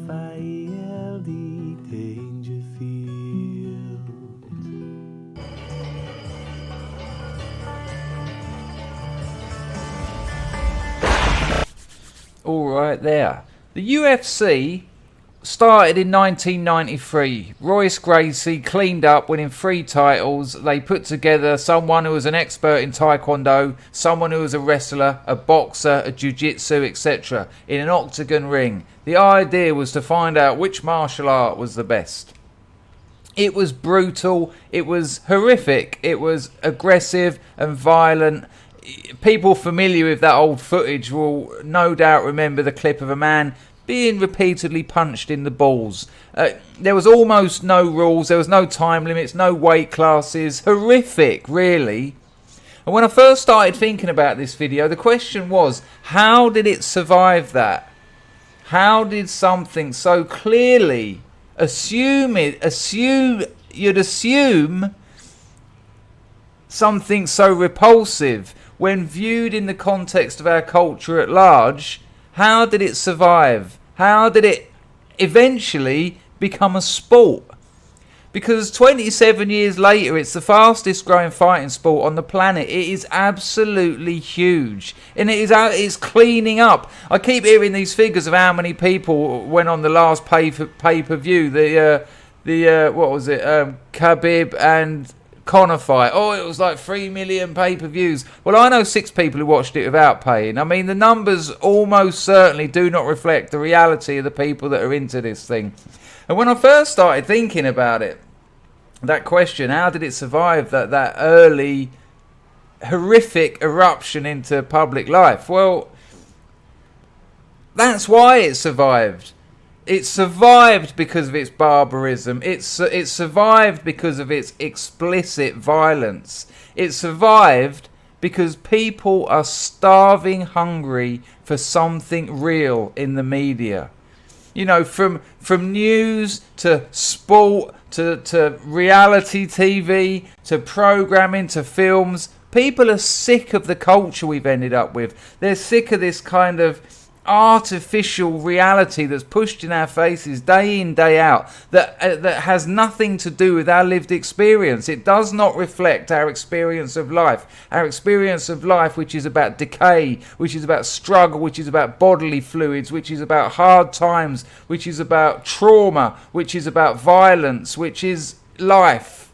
Raphael D. Dangerfield. All right there. The UFC started in 1993. Royce Gracie cleaned up, winning 3 titles. They put together someone who was an expert in Taekwondo, someone who was a wrestler, a boxer, a jiu-jitsu, etc. in an octagon ring. The idea was to find out which martial art was the best. It was brutal. It was horrific. It was aggressive and violent. People familiar with that old footage will no doubt remember the clip of a man being repeatedly punched in the balls. There was almost no rules. There was no time limits, no weight classes. Horrific, really. And when I first started thinking about this video, the question was, how did it survive that? How did something so clearly you'd assume something so repulsive, when viewed in the context of our culture at large, how did it survive? How did it eventually become a sport? Because 27 years later, it's the fastest growing fighting sport on the planet. It is absolutely huge. And it's cleaning up. I keep hearing these figures of how many people went on the last pay-per-view. What was it? Khabib and Conor fight. Oh, it was like 3 million pay-per-views. Well, I know 6 people who watched it without paying. I mean, the numbers almost certainly do not reflect the reality of the people that are into this thing. And when I first started thinking about it, that question, how did it survive that early horrific eruption into public life? Well, that's why it survived. It survived because of its barbarism. It survived because of its explicit violence. It survived because people are starving hungry for something real in the media. You know, from news to sport to reality TV to programming to films. People are sick of the culture we've ended up with. They're sick of this kind of artificial reality that's pushed in our faces day in, day out, that has nothing to do with our lived experience. It does not reflect our experience of life. Our experience of life, which is about decay, which is about struggle, which is about bodily fluids, which is about hard times, which is about trauma, which is about violence, which is life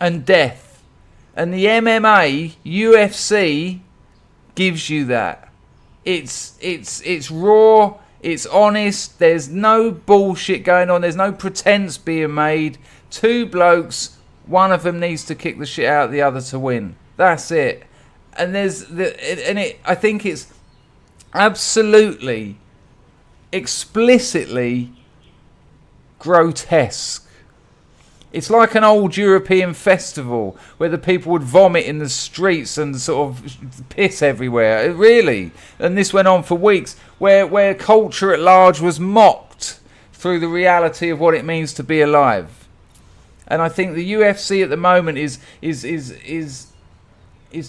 and death. And the MMA, UFC, gives you that. It's raw, it's honest, there's no bullshit going on, there's no pretense being made. 2 blokes, one of them needs to kick the shit out of the other to win. That's it. And I think it's absolutely, explicitly grotesque. It's like an old European festival where the people would vomit in the streets and sort of piss everywhere. Really. And this went on for weeks, where culture at large was mocked through the reality of what it means to be alive. And I think the UFC at the moment is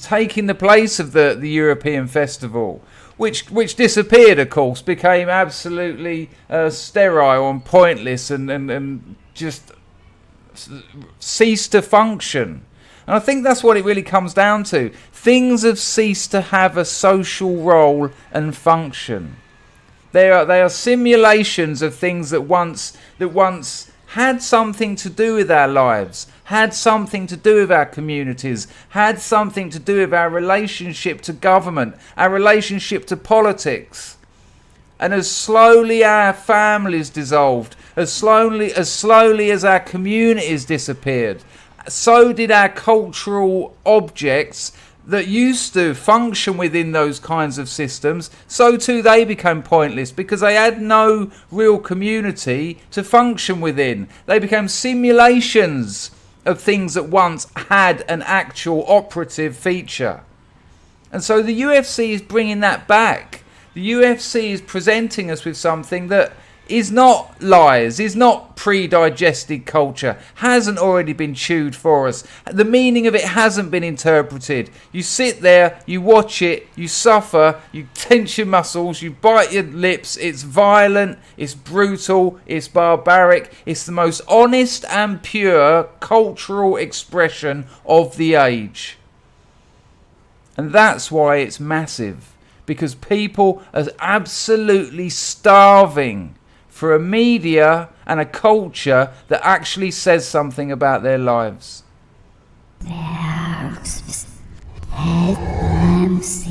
taking the place of the European festival, which disappeared, of course, became absolutely sterile and pointless and just cease to function. And I think that's what it really comes down to. Things have ceased to have a social role and function. They are simulations of things that once had something to do with our lives, had something to do with our communities, had something to do with our relationship to government, our relationship to politics. And as slowly our families dissolved, as slowly as our communities disappeared, so did our cultural objects that used to function within those kinds of systems, so too they became pointless because they had no real community to function within. They became simulations of things that once had an actual operative feature. And so the UFC is bringing that back. The UFC is presenting us with something that is not lies, is not pre-digested culture, hasn't already been chewed for us. The meaning of it hasn't been interpreted. You sit there, you watch it, you suffer, you tense your muscles, you bite your lips. It's violent, it's brutal, it's barbaric. It's the most honest and pure cultural expression of the age. And that's why it's massive. Because people are absolutely starving for a media and a culture that actually says something about their lives. There's headlamps